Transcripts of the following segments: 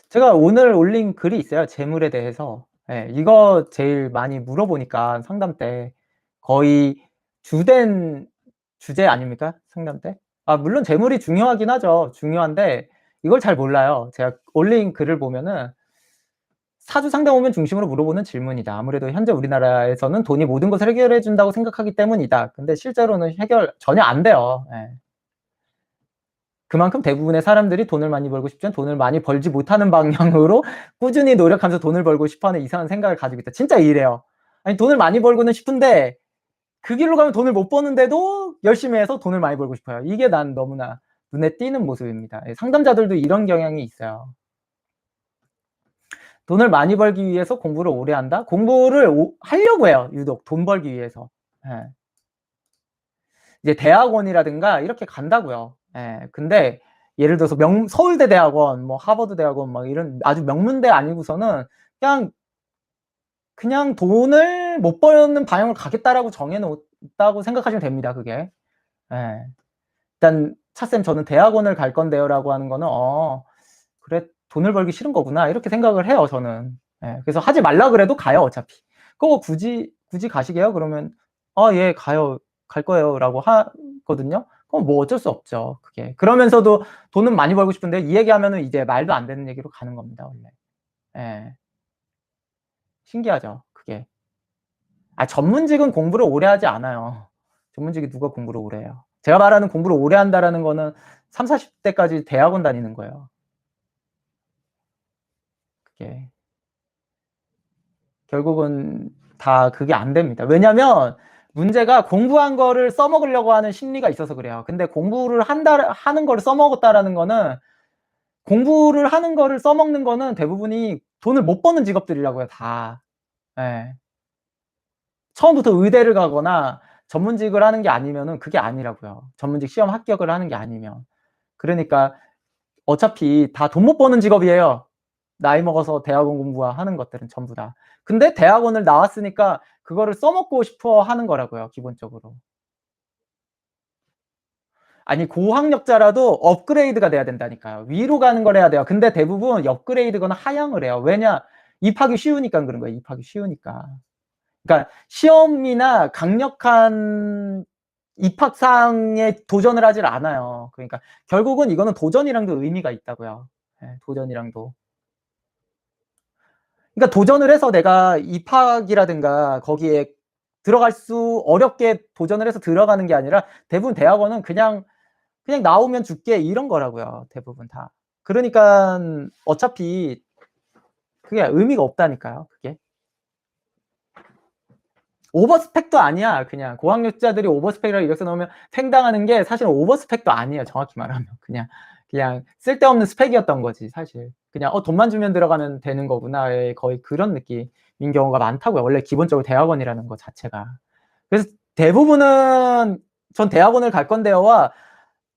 제가 오늘 올린 글이 있어요. 재물에 대해서. 예. 이거 제일 많이 물어보니까 상담 때 거의 주된 주제 아닙니까? 상담 때? 아 물론 재물이 중요하긴 하죠. 중요한데 이걸 잘 몰라요. 제가 올린 글을 보면은 사주 상담 오면 중심으로 물어보는 질문이다. 아무래도 현재 우리나라에서는 돈이 모든 것을 해결해 준다고 생각하기 때문이다. 근데 실제로는 해결 전혀 안 돼요. 예. 그만큼 대부분의 사람들이 돈을 많이 벌고 싶지만 돈을 많이 벌지 못하는 방향으로 꾸준히 노력하면서 돈을 벌고 싶어하는 이상한 생각을 가지고 있다. 진짜 이래요. 아니 돈을 많이 벌고는 싶은데 그 길로 가면 돈을 못 버는데도 열심히 해서 돈을 많이 벌고 싶어요. 이게 난 너무나 눈에 띄는 모습입니다. 예, 상담자들도 이런 경향이 있어요. 돈을 많이 벌기 위해서 공부를 오래 한다? 공부를 하려고 해요. 유독 돈 벌기 위해서. 예. 이제 대학원이라든가 이렇게 간다고요. 예. 근데 예를 들어서 서울대 대학원, 뭐 하버드 대학원 막 이런 아주 명문대 아니고서는 그냥 돈을 못 버는 방향으로 가겠다라고 정해 놓았다고 생각하시면 됩니다, 그게. 예. 일단 "차쌤 저는 대학원을 갈 건데요."라고 하는 거는 '그래 돈을 벌기 싫은 거구나.' 이렇게 생각을 해요, 저는. 예. 그래서 하지 말라 그래도 가요, 어차피. "그거 굳이 가시게요?" 그러면 "아 예 가요. 갈 거예요."라고 하거든요. 그럼 뭐 어쩔 수 없죠, 그게. 그러면서도 돈은 많이 벌고 싶은데 이 얘기하면은 이제 말도 안 되는 얘기로 가는 겁니다, 원래. 예. 신기하죠, 그게. 아 전문직은 공부를 오래 하지 않아요. 전문직이 누가 공부를 오래 해요. 제가 말하는 공부를 오래 한다라는 거는 30-40 대까지 대학원 다니는 거예요. 그게. 결국은 다 그게 안 됩니다. 왜냐면 문제가 공부한 거를 써먹으려고 하는 심리가 있어서 그래요. 근데 공부를 하는 거를 써먹었다라는 거는 공부를 하는 거를 써먹는 거는 대부분이 돈을 못 버는 직업들이라고요, 다. 예. 처음부터 의대를 가거나 전문직을 하는 게 아니면은 그게 아니라고요. 전문직 시험 합격을 하는 게 아니면. 그러니까 어차피 다 돈 못 버는 직업이에요. 나이 먹어서 대학원 공부하는 것들은 전부 다. 근데 대학원을 나왔으니까 그거를 써먹고 싶어 하는 거라고요, 기본적으로. 아니 고학력자라도 업그레이드가 돼야 된다니까요. 위로 가는 걸 해야 돼요. 근데 대부분 업그레이드거나 하향을 해요. 왜냐? 입학이 쉬우니깐 그런 거예요, 입학이 쉬우니까. 그러니까 시험이나 강력한 입학 사항에 도전을 하질 않아요. 그러니까 결국은 이거는 도전이랑도 의미가 있다고요. 예, 도전이랑도. 그러니까 도전을 해서 내가 입학이라든가 거기에 들어갈 수 어렵게 도전을 해서 들어가는 게 아니라 대부분 대학원은 그냥 나오면 줄게 이런 거라고요, 대부분 다. 그러니깐 어차피 그게 의미가 없다니까요, 그게. 오버스펙도 아니야. 그냥 고학력자들이 오버스펙이라고 이력서 넣으면 팽당하는 게 사실은 오버스펙도 아니에요, 정확히 말하면. 그냥 쓸데없는 스펙이었던 거지 사실. 그냥 '돈만 주면 들어가면 되는 거구나.'의 거의 그런 느낌인 경우가 많다고요, 원래 기본적으로 대학원이라는 거 자체가. 그래서 대부분은 "전 대학원을 갈 건데요."와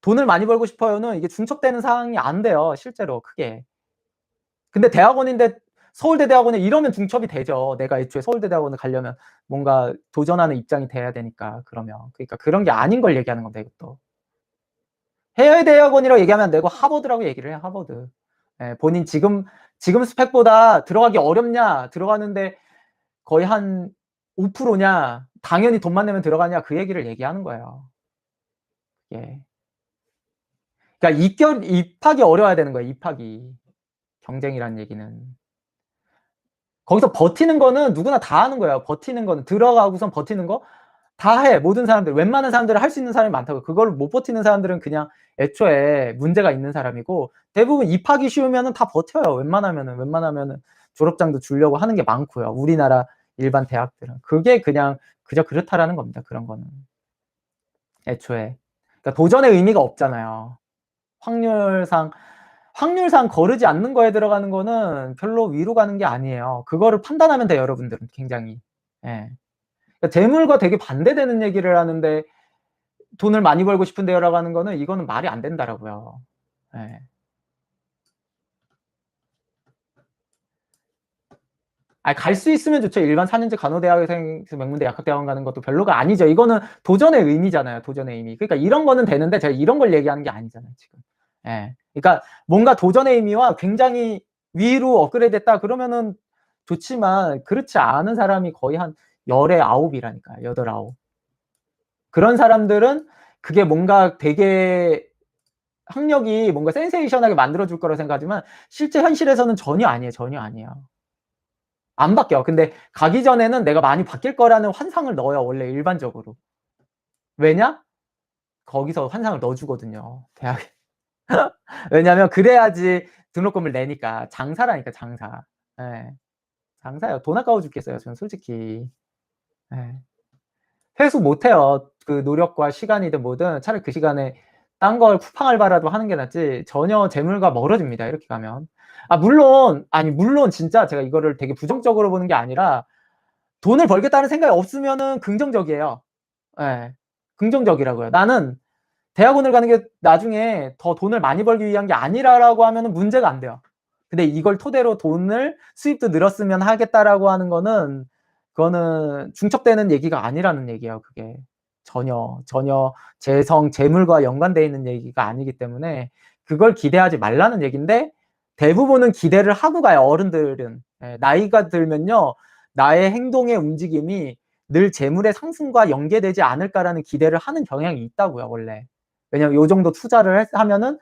"돈을 많이 벌고 싶어요."는 이게 중첩되는 사항이 안 돼요, 실제로 크게. 근데 대학원인데 서울대 대학원에 이러면 중첩이 되죠. 내가 애초에 서울대 대학원을 가려면 뭔가 도전하는 입장이 돼야 되니까 그러면. 그러니까 그런 게 아닌 걸 얘기하는 겁니다, 이것도. 해외 대학원이라고 얘기하면 안 되고 하버드라고 얘기를 해요, 하버드. 예, 본인 지금 스펙보다 들어가기 어렵냐, 들어가는데 거의 한 5% 냐, 당연히 돈만 내면 들어가냐 그 얘기를 얘기하는 거예요. 예. 그러니까 입학이 어려워야 되는 거예요, 입학이. 경쟁이라는 얘기는. 거기서 버티는 거는 누구나 다 하는 거예요. 버티는 거는 들어가고선 버티는 거 다 해. 모든 사람들. 웬만한 사람들은 할 수 있는 사람이 많다고요. 그거를 못 버티는 사람들은 그냥 애초에 문제가 있는 사람이고 대부분 입학이 쉬우면은 다 버텨요. 웬만하면은 졸업장도 주려고 하는 게 많고요. 우리나라 일반 대학들은. 그게 그냥 그저 그렇다라는 겁니다, 그런 거는. 애초에. 그러니까 도전의 의미가 없잖아요. 확률상 거르지 않는 거에 들어가는 거는 별로 위로 가는 게 아니에요. 그거를 판단하면 돼요, 여러분들은 굉장히. 예. 그러니까 재물과 되게 반대되는 얘기를 하는데 "돈을 많이 벌고 싶은데요."라고 하는 거는 이거는 말이 안 된다라고요. 예. 갈 수 있으면 좋죠. 일반 4 년제 간호대학에서 명문대 약학대학원 가는 것도 별로가 아니죠. 이거는 도전의 의미잖아요, 도전의 의미. 그러니까 이런 거는 되는데 제가 이런 걸 얘기하는 게 아니잖아요, 지금. 예. 그러니까 뭔가 도전의 의미와 굉장히 위로 업그레이드 됐다 그러면은 좋지만 그렇지 않은 사람이 거의 한 10에 9이라니까요. 8, 9. 그런 사람들은 그게 뭔가 되게 학력이 뭔가 센세이션하게 만들어 줄 거라고 생각하지만 실제 현실에서는 전혀 아니에요. 전혀 아니에요. 안 바뀌어. 근데 가기 전에는 내가 많이 바뀔 거라는 환상을 넣어요. 원래 일반적으로. 왜냐? 거기서 환상을 넣어 주거든요. 대학에. 왜냐면 그래야지 등록금을 내니까. 장사라니까 장사. 예. 장사예요. 돈 아까워 죽겠어요. 저는 솔직히. 예. 회수 못 해요. 그 노력과 시간이든 뭐든 차라리 그 시간에 딴 걸 쿠팡 알바라도 하는 게 낫지 전혀 재물과 멀어집니다, 이렇게 가면. 물론 진짜 제가 이거를 되게 부정적으로 보는 게 아니라 돈을 벌겠다는 생각이 없으면은 긍정적이에요. 예. 긍정적이라고요. 나는 대학원을 가는 게 나중에 더 돈을 많이 벌기 위한 게 아니라라고 하면은 문제가 안 돼요. 근데 이걸 토대로 돈을 수입도 늘었으면 하겠다라고 하는 거는 그거는 중첩되는 얘기가 아니라는 얘기예요, 그게. 전혀 재물과 연관돼 있는 얘기가 아니기 때문에 그걸 기대하지 말라는 얘긴데 대부분은 기대를 하고 가요, 어른들은. 예, 나이가 들면요. 나의 행동의 움직임이 늘 재물의 상승과 연계되지 않을까라는 기대를 하는 경향이 있다고요, 원래. 왜냐면 요 정도 투자를 하면은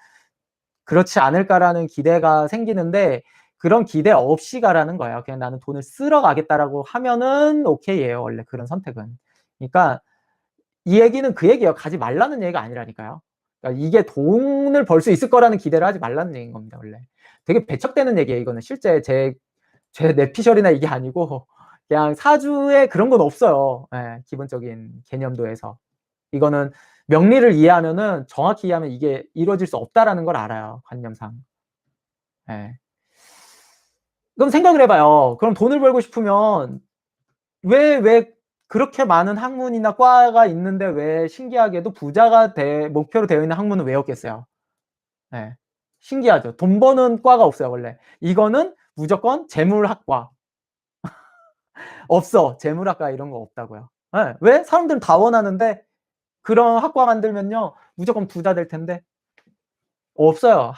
그렇지 않을까라는 기대가 생기는데 그런 기대 없이 가라는 거예요. 그냥 나는 돈을 쓰러 가겠다라고 하면은 오케이예요, 원래 그런 선택은. 그러니까 이 얘기는 그 얘기예요. 가지 말라는 얘기가 아니라니까요. 그러니까 이게 돈을 벌 수 있을 거라는 기대를 하지 말라는 얘기인 겁니다, 원래. 되게 배척되는 얘기예요, 이거는. 실제 제 뇌피셜이나 이게 아니고 그냥 사주에 그런 건 없어요. 예, 기본적인 개념도에서. 이거는 명리를 이해하면은 정확히 이해하면 이게 이루어질 수 없다라는 걸 알아요, 관념상. 예. 그럼 생각을 해봐요. 그럼 돈을 벌고 싶으면 왜 그렇게 많은 학문이나 과가 있는데 왜 신기하게도 부자가 목표로 되어 있는 학문은 왜 없겠어요? 예. 신기하죠. 돈 버는 과가 없어요, 원래. 이거는 무조건 재물학과. 없어. 재물학과 이런 거 없다고요. 예. 왜? 사람들은 다 원하는데 그런 학과 만들면요. 무조건 부자 될 텐데. 없어요.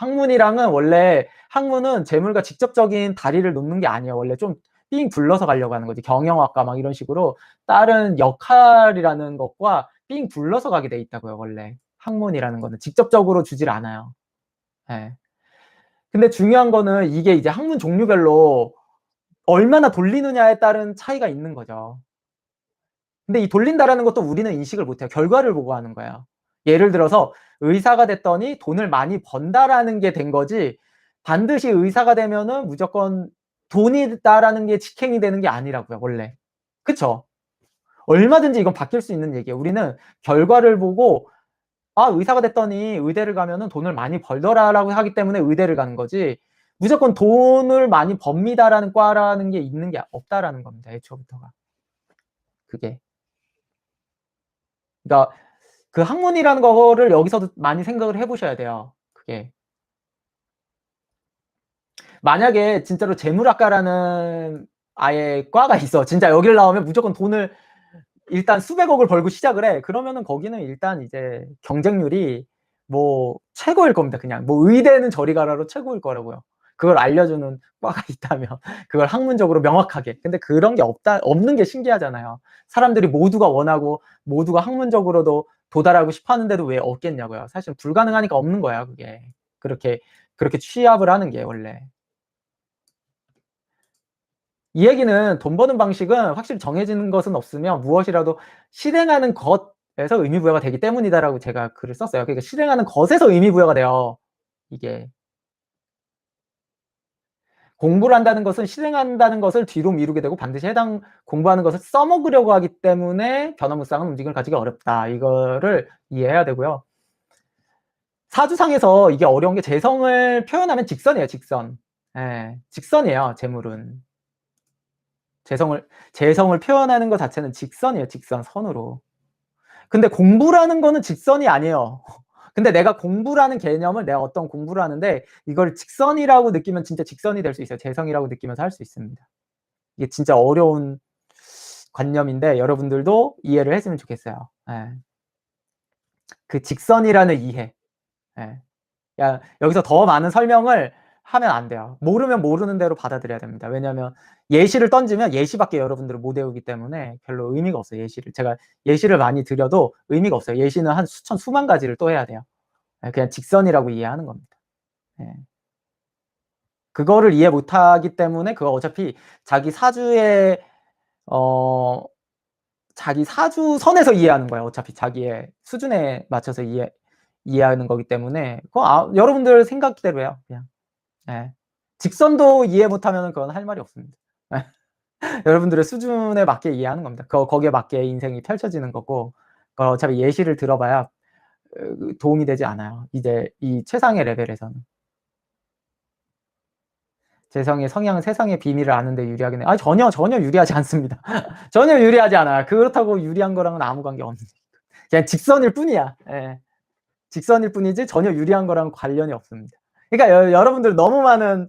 학문은 재물과 직접적인 다리를 놓는 게 아니에요. 원래 좀 삥 둘러서 가려고 하는 거지. 경영학과 막 이런 식으로 다른 역할이라는 것과 삥 둘러서 가게 돼 있다고요, 원래. 학문이라는 거는 직접적으로 주질 않아요. 예. 근데 중요한 거는 이게 이제 학문 종류별로 얼마나 돌리느냐에 따른 차이가 있는 거죠. 근데 이 돌린다라는 것도 우리는 인식을 못 해요. 결과를 보고 하는 거예요. 예를 들어서 의사가 됐더니 돈을 많이 번다라는 게 된 거지 반드시 의사가 되면은 무조건 돈이 있다라는 게 직행이 되는 게 아니라고요, 원래. 그쵸? 얼마든지 이건 바뀔 수 있는 얘기예요. 우리는 결과를 보고 '아 의사가 됐더니 의대를 가면은 돈을 많이 벌더라.'라고 하기 때문에 의대를 가는 거지 무조건 '돈을 많이 법니다라는 과라는 게 있는 게 없다라는 겁니다, 애초부터가. 그게. 그러니까 그 학문이라는 거를 여기서도 많이 생각을 해 보셔야 돼요, 그게. 만약에 진짜로 재물학과라는 아예 과가 있어. 진짜 여길 나오면 무조건 돈을 일단 수백억을 벌고 시작을 해. 그러면은 거기는 일단 이제 경쟁률이 뭐 최고일 겁니다, 그냥. 뭐 의대는 저리 가라로 최고일 거라고요. 그걸 알려주는 과가 있다면. 그걸 학문적으로 명확하게. 근데 그런 게 없는 게 신기하잖아요. 사람들이 모두가 원하고 모두가 학문적으로도 도달하고 싶어 하는데도 왜 없겠냐고요. 사실 불가능하니까 없는 거야, 그게. 그렇게 취합을 하는 게 원래. 이 얘기는 돈 버는 방식은 확실히 정해지는 것은 없으며 무엇이라도 실행하는 것에서 의미부여가 되기 때문이다라고 제가 글을 썼어요. 그러니까 실행하는 것에서 의미부여가 돼요. 이게. 공부를 한다는 것은 실행한다는 것을 뒤로 미루게 되고 반드시 해당 공부하는 것을 써먹으려고 하기 때문에 변화무쌍한 움직임을 가지기 어렵다. 이거를 이해해야 되고요. 사주상에서 이게 어려운 게 재성을 표현하면 직선이에요, 직선. 예. 직선이에요, 재물은. 재성을 표현하는 것 자체는 직선이에요, 직선, 선으로. 근데 공부라는 거는 직선이 아니에요. 근데 내가 공부라는 개념을 내가 어떤 공부를 하는데 이걸 직선이라고 느끼면 진짜 직선이 될 수 있어요. 재성이라고 느끼면서 할 수 있습니다. 이게 진짜 어려운 관념인데 여러분들도 이해를 했으면 좋겠어요. 예. 그 직선이라는 이해. 예. 여기서 더 많은 설명을 하면 안 돼요. 모르면 모르는 대로 받아들여야 됩니다. 왜냐하면 예시를 던지면 예시밖에 여러분들은 못 외우기 때문에 별로 의미가 없어요. 예시를 제가 예시를 많이 드려도 의미가 없어요. 예시는 한 수천 수만 가지를 또 해야 돼요. 그냥 직선이라고 이해하는 겁니다. 예. 그거를 이해 못하기 때문에 그거 어차피 자기 사주의 자기 사주선에서 이해하는 거예요. 어차피 자기의 수준에 맞춰서 이해하는 거기 때문에 그거 여러분들 생각대로예요. 그냥. 예. 직선도 이해 못하면 그건 할 말이 없습니다. 예. 여러분들의 수준에 맞게 이해하는 겁니다. 거기에 맞게 인생이 펼쳐지는 거고 그걸 어차피 예시를 들어봐야 도움이 되지 않아요. 이제 이 최상의 레벨에서는. 재성의 성향은 세상의 비밀을 아는데 유리하긴 해요. 전혀 유리하지 않습니다. 전혀 유리하지 않아요. 그렇다고 유리한 거랑은 아무 관계 없는 그냥 직선일 뿐이야. 예. 직선일 뿐이지 전혀 유리한 거랑 관련이 없습니다. 그러니까 여러분들 너무 많은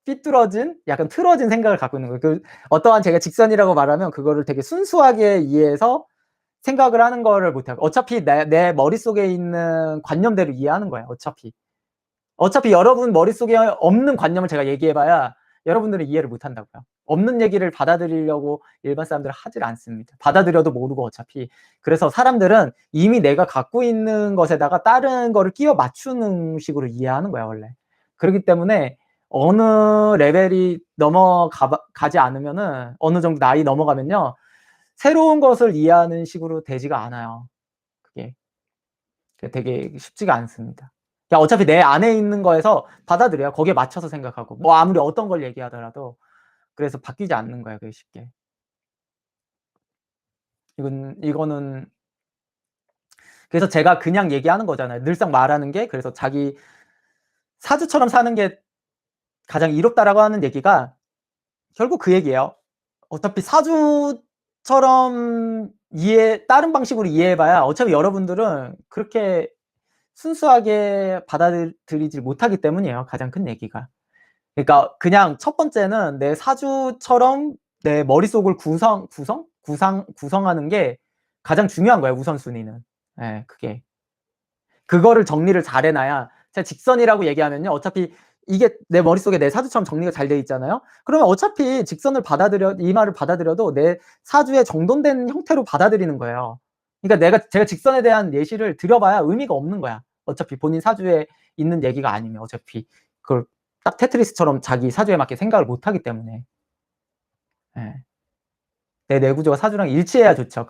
삐뚤어진 약간 틀어진 생각을 갖고 있는 거예요. 어떠한 제가 직선이라고 말하면 그거를 되게 순수하게 이해해서 생각을 하는 거를 못해요. 어차피 내 머릿속에 있는 관념대로 이해하는 거예요. 어차피 여러분 머릿속에 없는 관념을 제가 얘기해봐야 여러분들은 이해를 못한다고요. 없는 얘기를 받아들이려고 일반 사람들은 하질 않습니다. 받아들여도 모르고 어차피. 그래서 사람들은 이미 내가 갖고 있는 것에다가 다른 거를 끼워 맞추는 식으로 이해하는 거야 원래. 그렇기 때문에 어느 레벨이 넘어가지 않으면은 어느 정도 나이 넘어가면요 새로운 것을 이해하는 식으로 되지가 않아요. 그게 되게 쉽지가 않습니다. 어차피 내 안에 있는 거에서 받아들여요. 거기에 맞춰서 생각하고 뭐 아무리 어떤 걸 얘기하더라도 그래서 바뀌지 않는 거예요. 그게 쉽게. 이거는 그래서 제가 그냥 얘기하는 거잖아요. 늘상 말하는 게 그래서 자기 사주처럼 사는 게 가장 이롭다라고 하는 얘기가 결국 그 얘기예요. 어차피 사주처럼 다른 방식으로 이해해봐야 어차피 여러분들은 그렇게 순수하게 받아들이지 못하기 때문이에요. 가장 큰 얘기가. 그러니까 그냥 첫 번째는 내 사주처럼 내 머릿속을 구성하는 게 가장 중요한 거예요. 우선순위는. 예, 그거를 정리를 잘 해놔야 제가 직선이라고 얘기하면요. 어차피 이게 내 머릿속에 내 사주처럼 정리가 잘 돼 있잖아요. 그러면 어차피 이 말을 받아들여도 내 사주에 정돈된 형태로 받아들이는 거예요. 그러니까 제가 직선에 대한 예시를 드려봐야 의미가 없는 거야. 어차피 본인 사주에 있는 얘기가 아니면 어차피 그걸 딱 테트리스처럼 자기 사주에 맞게 생각을 못 하기 때문에. 예. 내 내구조가 사주랑 일치해야 좋죠.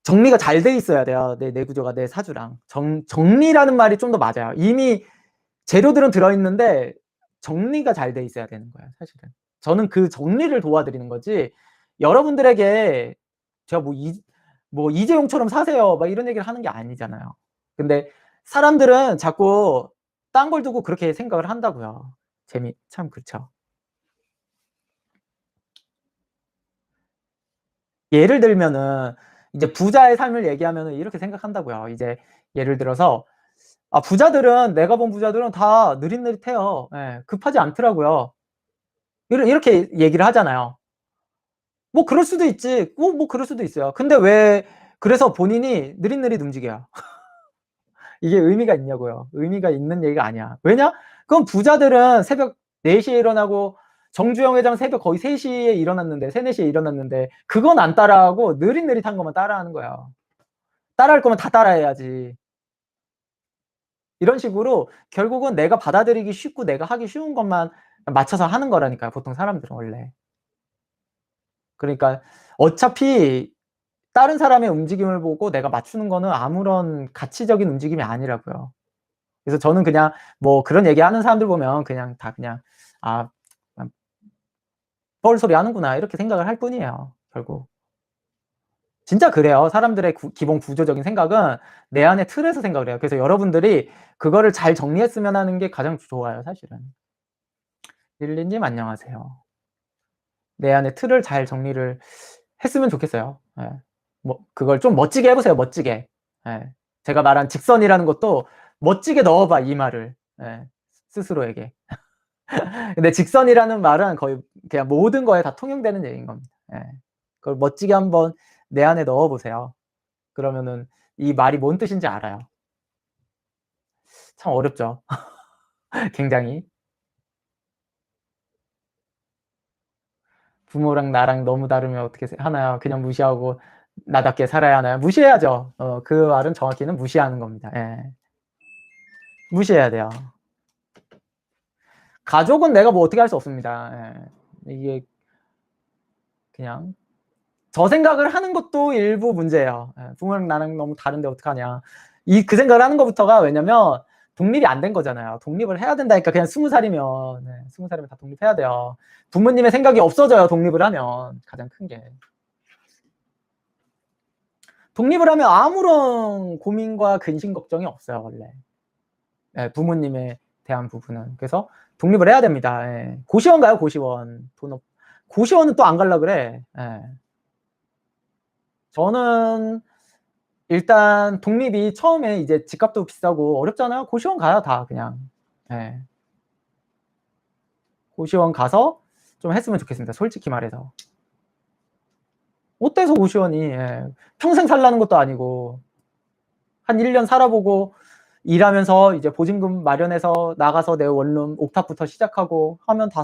정리가 잘 돼 있어야 돼요. 내 내구조가 내 사주랑. 정리라는 말이 좀 더 맞아요. 이미 재료들은 들어있는데 정리가 잘 돼 있어야 되는 거예요, 사실은. 저는 그 정리를 도와드리는 거지 여러분들에게 제가 뭐 이재용처럼 사세요 막 이런 얘기를 하는 게 아니잖아요. 근데 사람들은 자꾸 딴 걸 두고 그렇게 생각을 한다고요. 참 그렇죠. 예를 들면은 이제 부자의 삶을 얘기하면은 이렇게 생각한다고요. 이제 예를 들어서 부자들은 내가 본 부자들은 다 느릿느릿해요. 예. 급하지 않더라고요. 이렇게 얘기를 하잖아요. 뭐 그럴 수도 있지. 뭐 그럴 수도 있어요. 근데 왜 그래서 본인이 느릿느릿 움직여요. 이게 의미가 있냐고요. 의미가 있는 얘기가 아니야. 왜냐? 그럼 부자들은 새벽 4시에 일어나고 정주영 회장 새벽 거의 3시에 일어났는데 3, 4시에 일어났는데 그건 안 따라하고 느릿느릿한 것만 따라하는 거야. 따라할 거면 다 따라해야지. 이런 식으로 결국은 내가 받아들이기 쉽고 내가 하기 쉬운 것만 맞춰서 하는 거라니까요, 보통 사람들은 원래. 그러니까 어차피 다른 사람의 움직임을 보고 내가 맞추는 거는 아무런 가치적인 움직임이 아니라고요. 그래서 저는 그냥 뭐 그런 얘기하는 사람들 보면 그냥 다 그냥 '아 그냥 뻘소리 하는구나.' 이렇게 생각을 할 뿐이에요, 결국. 진짜 그래요. 사람들의 기본 구조적인 생각은 내 안의 틀에서 생각을 해요. 그래서 여러분들이 그거를 잘 정리했으면 하는 게 가장 좋아요, 사실은. 릴리님 안녕하세요. 내 안의 틀을 잘 정리를 했으면 좋겠어요. 예. 뭐 그걸 좀 멋지게 해 보세요, 멋지게. 예. 제가 말한 직선이라는 것도 멋지게 넣어 봐, 이 말을. 예. 스스로에게. 근데 직선이라는 말은 거의 그냥 모든 거에 다 통용되는 얘기인 겁니다. 예. 그걸 멋지게 한번 내 안에 넣어 보세요. 그러면은 이 말이 뭔 뜻인지 알아요. 참 어렵죠. 굉장히. 부모랑 나랑 너무 다르면 어떻게 하나요? 그냥 무시하고 나답게 살아야 하나요? 무시해야죠. 그 말은 정확히는 무시하는 겁니다. 예. 무시해야 돼요. 가족은 내가 뭐 어떻게 할 수 없습니다. 예. 이게 그냥 저 생각을 하는 것도 일부 문제예요. 예. 부모랑 나랑 너무 다른데 어떡하냐. 그 생각을 하는 것부터가 왜냐면 독립이 안 된 거잖아요. 독립을 해야 된다니까. 그냥 20살이면 20살이면 다 독립해야 돼요. 부모님의 생각이 없어져요. 독립을 하면 가장 큰 게. 독립을 하면 아무런 고민과 근심 걱정이 없어요. 원래. 예, 부모님에 대한 부분은. 그래서 독립을 해야 됩니다. 예. 고시원 가요. 고시원. 고시원은 또 안 갈라 그래. 예. 저는 일단 독립이 처음에 이제 집값도 비싸고 어렵잖아요. 고시원 가요. 다 그냥. 예. 고시원 가서 좀 했으면 좋겠습니다. 솔직히 말해서. 어때서 고시원이. 예. 평생 살라는 것도 아니고 한 1년 살아보고 일하면서 이제 보증금 마련해서 나가서 내 원룸 옥탑부터 시작하고 하면 다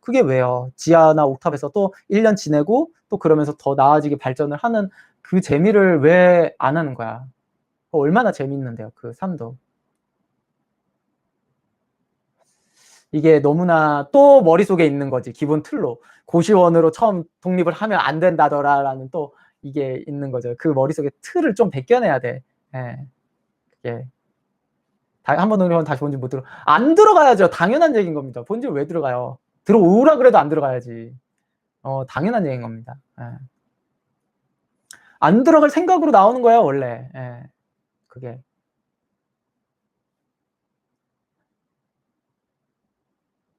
그게 왜요? 지하나 옥탑에서 또 1년 지내고 또 그러면서 더 나아지게 발전을 하는 그 재미를 왜 안 하는 거야? 얼마나 재밌는데요, 그 삶도. 이게 너무나 또 머릿속에 있는 거지, 기본 틀로. 고시원으로 처음 독립을 하면 안 된다더라라는 또 이게 있는 거죠. 그 머릿속에 틀을 좀 벗겨내야 돼. 예. 그게. 한번 독립하면 다시 본질 못 안 들어가야죠. 당연한 얘기인 겁니다. 본질 왜 들어가요? 들어오라 그래도 안 들어가야지. 당연한 얘기인 겁니다. 예. 안 들어갈 생각으로 나오는 거예요, 원래. 예. 그게.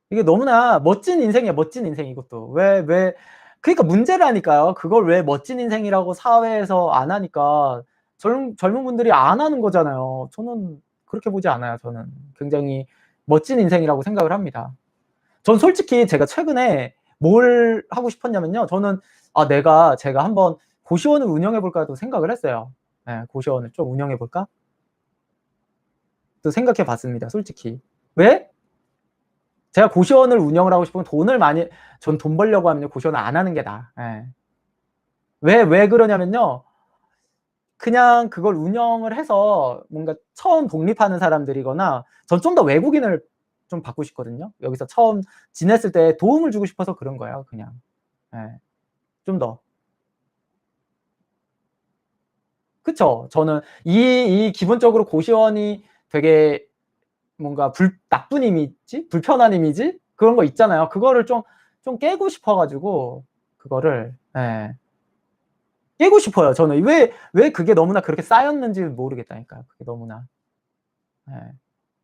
이게 너무나 멋진 인생이에요, 멋진 인생 이것도. 그러니까 문제라니까요. 그걸 왜 멋진 인생이라고 사회에서 안 하니까 젊은 분들이 안 하는 거잖아요. 저는 그렇게 보지 않아요, 저는. 굉장히 멋진 인생이라고 생각을 합니다. 전 솔직히 제가 최근에 뭘 하고 싶었냐면요. 저는 제가 한번 고시원을 운영해 볼까도 생각을 했어요. 예, 고시원을 좀 운영해 볼까? 또 생각해 봤습니다, 솔직히. 왜? 제가 고시원을 운영을 하고 싶으면 전 돈 벌려고 하면요, 고시원을 안 하는 게 나아. 예. 왜 그러냐면요. 그냥 그걸 운영을 해서 뭔가 처음 독립하는 사람들이거나 전 좀 더 외국인을 좀 받고 싶거든요. 여기서 처음 지냈을 때 도움을 주고 싶어서 그런 거예요, 그냥. 예. 좀 더. 그쵸. 저는 이 기본적으로 고시원이 되게 뭔가 나쁜 이미지? 불편한 이미지? 그런 거 있잖아요. 그거를 좀 깨고 싶어 가지고 그거를 깨고 싶어요. 저는 왜 그게 너무나 그렇게 쌓였는지를 모르겠다니까요. 그게 너무나. 예.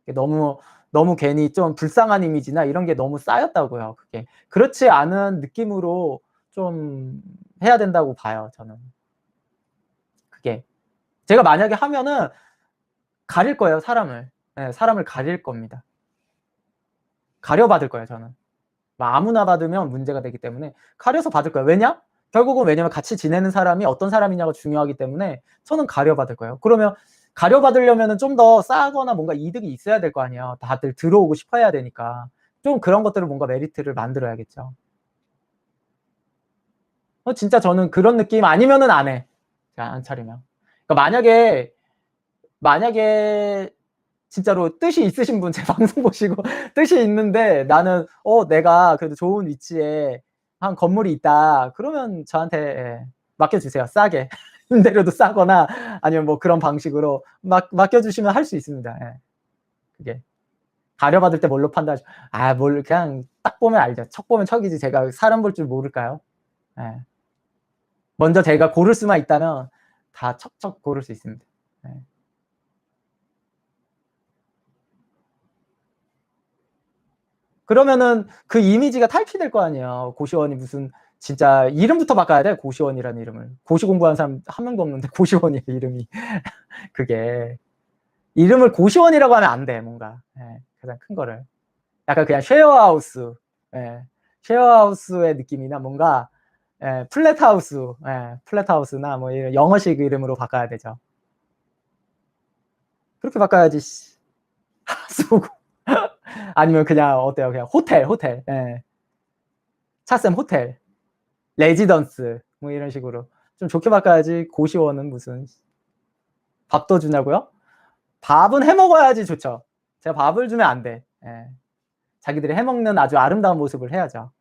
그게 너무 괜히 좀 불쌍한 이미지나 이런 게 너무 쌓였다고요, 그게. 그렇지 않은 느낌으로 좀 해야 된다고 봐요, 저는. 그게. 제가 만약에 하면은 가릴 거예요, 사람을. 예, 사람을 가릴 겁니다. 가려받을 거예요, 저는. 아무나 받으면 문제가 되기 때문에 가려서 받을 거예요. 결국은 왜냐면 같이 지내는 사람이 어떤 사람이냐가 중요하기 때문에 저는 가려받을 거예요. 그러면 가려받으려면은 좀 더 싸거나 뭔가 이득이 있어야 될 거 아니에요. 다들 들어오고 싶어 해야 되니까. 좀 그런 것들을 뭔가 메리트를 만들어야겠죠. 진짜 저는 그런 느낌 아니면은 안 해. 안 차리면. 그러니까 만약에 진짜로 뜻이 있으신 분, 제 방송 보시고 뜻이 있는데 나는 내가 그래도 좋은 위치에 한 건물이 있다. 그러면 저한테 맡겨주세요. 싸게. 임대료도 싸거나 아니면 뭐 그런 방식으로 맡겨주시면 할 수 있습니다. 예. 그게. 가려받을 때 뭘로 그냥 딱 보면 알죠. 척 보면 척이지 제가 사람 볼 줄 모를까요? 예. 먼저 제가 고를 수만 있다면 다 척척 고를 수 있습니다. 예. 그러면은 그 이미지가 탈피될 거 아니에요. 고시원이 무슨 진짜 이름부터 바꿔야 돼. 고시원이라는 이름을. 고시 공부하는 사람 한 명도 없는데 고시원이에요, 이름이. 그게. 이름을 고시원이라고 하면 안 돼, 뭔가. 예. 가장 큰 거를. 약간 그냥 쉐어하우스. 예. 쉐어하우스의 느낌이나 뭔가 플랫하우스. 예. 플랫하우스나 뭐 이런 영어식 이름으로 바꿔야 되죠. 그렇게 바꿔야지. 하수구. 아니면 그냥 어때요? 그냥 호텔. 예. 차쌤 호텔. 레지던스. 뭐 이런 식으로. 좀 좋게 바꿔야지 고시원은 무슨 밥도 주냐고요? 밥은 해 먹어야지 좋죠. 제가 밥을 주면 안 돼. 예. 자기들이 해 먹는 아주 아름다운 모습을 해야죠.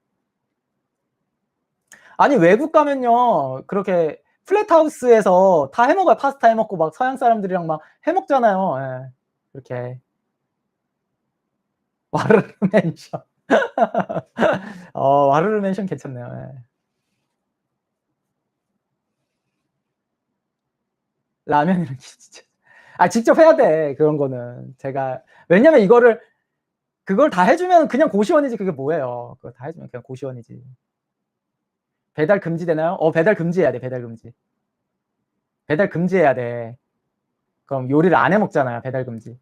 아니 외국 가면요. 그렇게 플랫하우스에서 다 해 먹어요. 파스타 해 먹고 막 서양 사람들이랑 막 해 먹잖아요. 예. 이렇게. 와르르 맨션. 와르르 맨션 괜찮네요. 예. 라면이랑 김치찌개. 직접 해야 돼. 그런 거는. 제가 왜냐면 이거를 그걸 다 해 주면 그냥 고시원이지 그게 뭐예요. 그거 다 해 주면 그냥 고시원이지. 배달 금지되나요? 배달 금지해야 돼. 배달 금지. 배달 금지해야 돼. 그럼 요리를 안 해 먹잖아요. 배달 금지.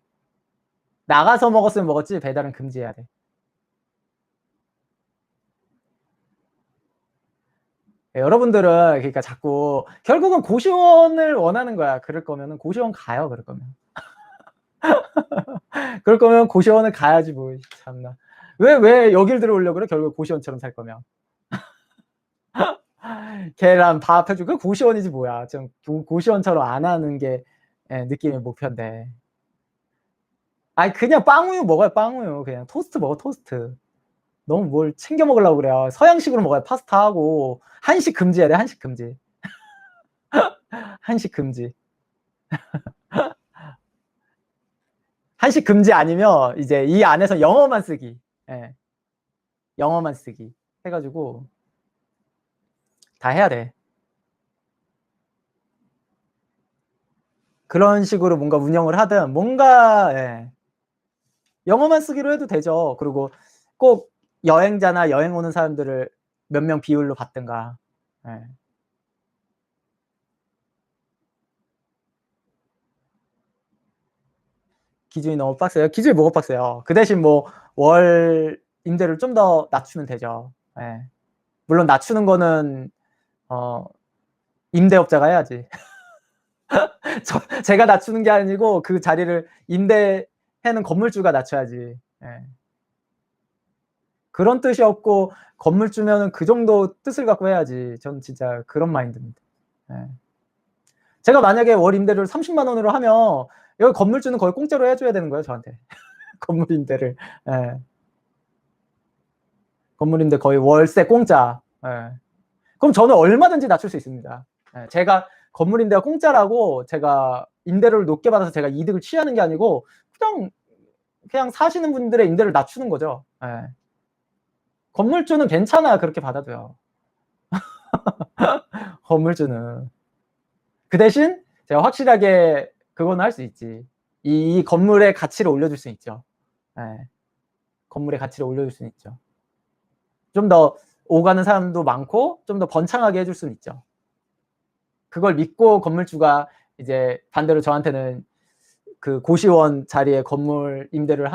나가서 먹었으면 먹었지 배달은 금지해야 돼. 예, 여러분들은 그러니까 자꾸 결국은 고시원을 원하는 거야. 그럴 거면은 고시원 가요. 그럴 거면. 그럴 거면 고시원을 가야지 뭐 참나. 왜 여길 들어오려고 그래? 결국 고시원처럼 살 거면. 계란 밥 해 주고 그 고시원이지 뭐야. 좀 고시원처럼 안 하는 게 예, 느낌의 목표인데. 그냥 빵우유 먹어요. 빵우유. 그냥 토스트 먹어. 토스트. 너무 뭘 챙겨 먹으려고 그래요. 서양식으로 먹어요. 파스타하고. 한식 금지해야 돼. 한식 금지. 한식 금지. 한식 금지 아니면 이제 이 안에서 영어만 쓰기. 예. 영어만 쓰기 해 가지고 다 해야 돼. 그런 식으로 뭔가 운영을 하든 뭔가 예. 영어만 쓰기로 해도 되죠. 그리고 꼭 여행자나 여행 오는 사람들을 몇 명 비율로 받든가. 예. 기준이 너무 빡세요? 기준이 뭐가 빡세요? 그 대신 뭐 월 임대료를 좀 더 낮추면 되죠. 예. 물론 낮추는 거는 임대업자가 해야지. 제가 낮추는 게 아니고 그 자리를 임대해는 건물주가 낮춰야지. 예. 그런 뜻이 없고 건물주면은 그 정도 뜻을 갖고 해야지. 저는 진짜 그런 마인드입니다. 예. 제가 만약에 월 임대료를 30만 원으로 하면 여기 건물주는 거의 공짜로 해 줘야 되는 거예요, 저한테. 건물 임대를. 예. 건물 임대 거의 월세 공짜. 예. 그럼 저는 얼마든지 낮출 수 있습니다. 예. 제가 건물 임대가 공짜라고 제가 임대료를 높게 받아서 제가 이득을 취하는 게 아니고 그냥 사시는 분들의 임대를 낮추는 거죠. 예. 건물주는 괜찮아요. 그렇게 받아도요. 건물주는. 그 대신 제가 확실하게 그거는 할 수 있지. 이 건물의 가치를 올려줄 수 있죠. 예. 건물의 가치를 올려줄 수는 있죠. 좀 더 오가는 사람도 많고 좀 더 번창하게 해줄 수는 있죠. 그걸 믿고 건물주가 이제 반대로 저한테는 그 고시원 자리에 건물 임대를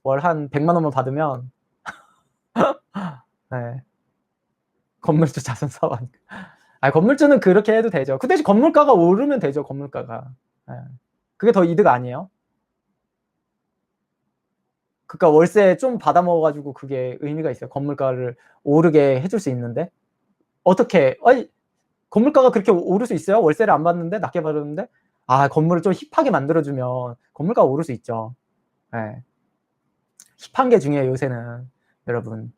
월 한 100만 원만 받으면 네. 건물주 자선 사업하니까. 건물주는 그렇게 해도 되죠. 그 대신 건물가가 오르면 되죠. 건물가가. 예. 그게 더 이득 아니에요? 그러니까 월세 좀 받아 먹어 가지고 그게 의미가 있어요. 건물가를 오르게 해줄 수 있는데 어떻게 건물가가 그렇게 오를 수 있어요? 월세를 안 받는데 낮게 받았는데 건물을 좀 힙하게 만들어 주면 건물가가 오를 수 있죠. 예. 힙한 게 중요해요. 요새는 여러분.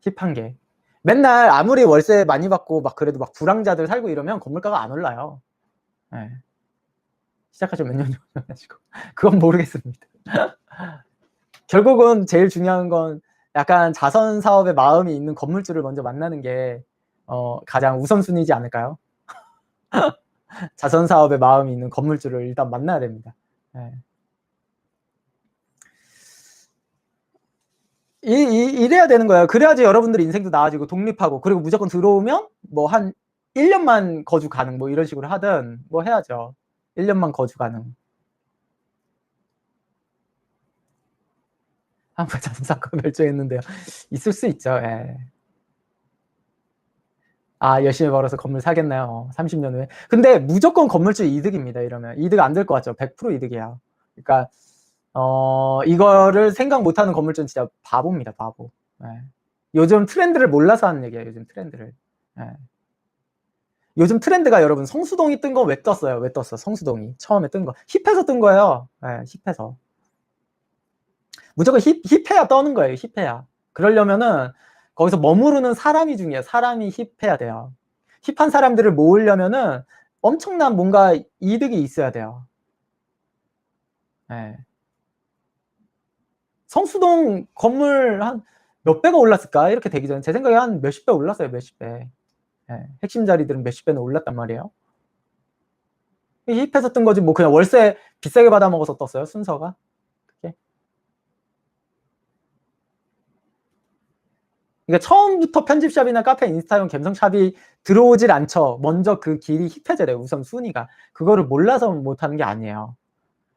힙한 게. 맨날 아무리 월세 많이 받고 막 그래도 막 불황자들 살고 이러면 건물가가 안 올라요. 예. 시작하신 몇 년 하시고 그건 모르겠습니다. 결국은 제일 중요한 건 약간 자선 사업에 마음이 있는 건물주를 먼저 만나는 게 가장 우선순위지 않을까요? 자선 사업에 마음이 있는 건물주를 일단 만나야 됩니다. 예. 이래야 되는 거예요. 그래야지 여러분들 인생도 나아지고 독립하고 그리고 무조건 들어오면 뭐 한 1년만 거주 가능 뭐 이런 식으로 하든 뭐 해야죠. 1년만 거주 가능. 한국 자선 사건 멸종했는데요. 있을 수 있죠. 예. 열심히 벌어서 건물 사겠나요? 30년 후에. 근데 무조건 건물주 이득입니다. 이러면 이득 안 될 것 같죠? 100% 이득이야. 그러니까 이거를 생각 못하는 건물주는 진짜 바보입니다, 바보. 예. 요즘 트렌드를 몰라서 하는 얘기예요, 요즘 트렌드를. 예. 요즘 트렌드가 여러분 성수동이 뜬 거 왜 떴어요? 왜 떴어? 성수동이 처음에 뜬 거 힙해서 뜬 거예요. 예, 힙해서. 무조건 힙해야 떠는 거예요. 힙해야. 그러려면은 거기서 머무르는 사람이 중요해요. 사람이 힙해야 돼요. 힙한 사람들을 모으려면은 엄청난 뭔가 이득이 있어야 돼요. 예. 성수동 건물 한 몇배가 올랐을까? 이렇게 되기 전에 제 생각에 한 몇십 배 올랐어요. 몇십 배. 예. 핵심 자리들은 몇십 배는 올랐단 말이에요. 힙해서 뜬 거지 뭐 그냥 월세 비싸게 받아 먹어서 떴어요. 순서가. 그게. 그러니까 처음부터 편집샵이나 카페, 인스타용 감성샵이 들어오질 않죠. 먼저 그 길이 힙해져야 돼요. 우선 순위가. 그거를 몰라서 못하는 게 아니에요.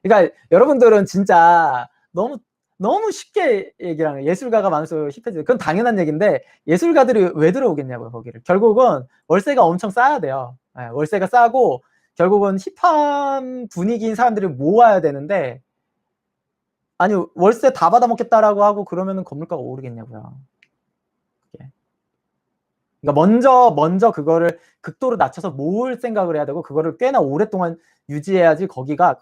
그러니까 여러분들은 진짜 너무 쉽게 얘기를 하는 거예요. 예술가가 많을수록 힙해져요. 그건 당연한 얘기인데 예술가들이 왜 들어오겠냐고요, 거기를. 결국은 월세가 엄청 싸야 돼요. 예, 월세가 싸고 결국은 힙한 분위기인 사람들을 모아야 되는데 아니 월세 다 받아먹겠다라고 하고 그러면은 건물가가 오르겠냐고요. 그러니까 먼저 그거를 극도로 낮춰서 모을 생각을 해야 되고 그거를 꽤나 오랫동안 유지해야지 거기가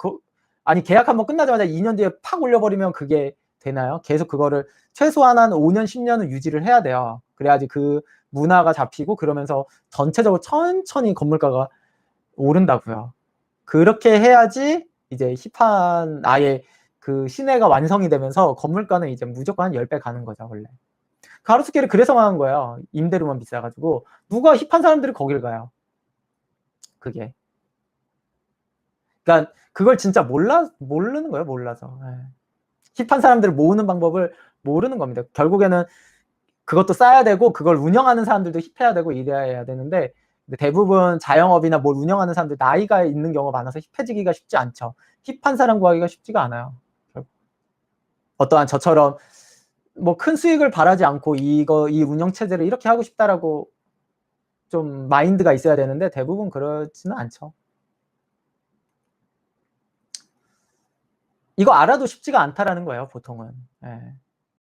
아니 계약 한번 끝나자마자 2년 뒤에 팍 올려버리면 그게 되나요? 계속 그거를 최소한 한 5년 10년은 유지를 해야 돼요. 그래야지 그 문화가 잡히고 그러면서 전체적으로 천천히 건물가가 오른다고요. 그렇게 해야지 이제 힙한 아예 그 시내가 완성이 되면서 건물가는 이제 무조건 한 10배 가는 거죠, 원래. 가로수길을 그래서 망한 거예요. 임대료만 비싸가지고. 누가 힙한 사람들이 거길 가요. 그게. 그러니까 그걸 진짜 모르는 거예요. 몰라서. 예. 힙한 사람들을 모으는 방법을 모르는 겁니다. 결국에는 그것도 싸야 되고 그걸 운영하는 사람들도 힙해야 되고 이래야 되는데 대부분 자영업이나 뭘 운영하는 사람들 나이가 있는 경우가 많아서 힙해지기가 쉽지 않죠. 힙한 사람 구하기가 쉽지가 않아요. 어떠한 저처럼 뭐 큰 수익을 바라지 않고 이 운영 체제를 이렇게 하고 싶다라고 좀 마인드가 있어야 되는데 대부분 그렇지는 않죠. 이거 알아도 쉽지가 않다라는 거예요, 보통은. 예.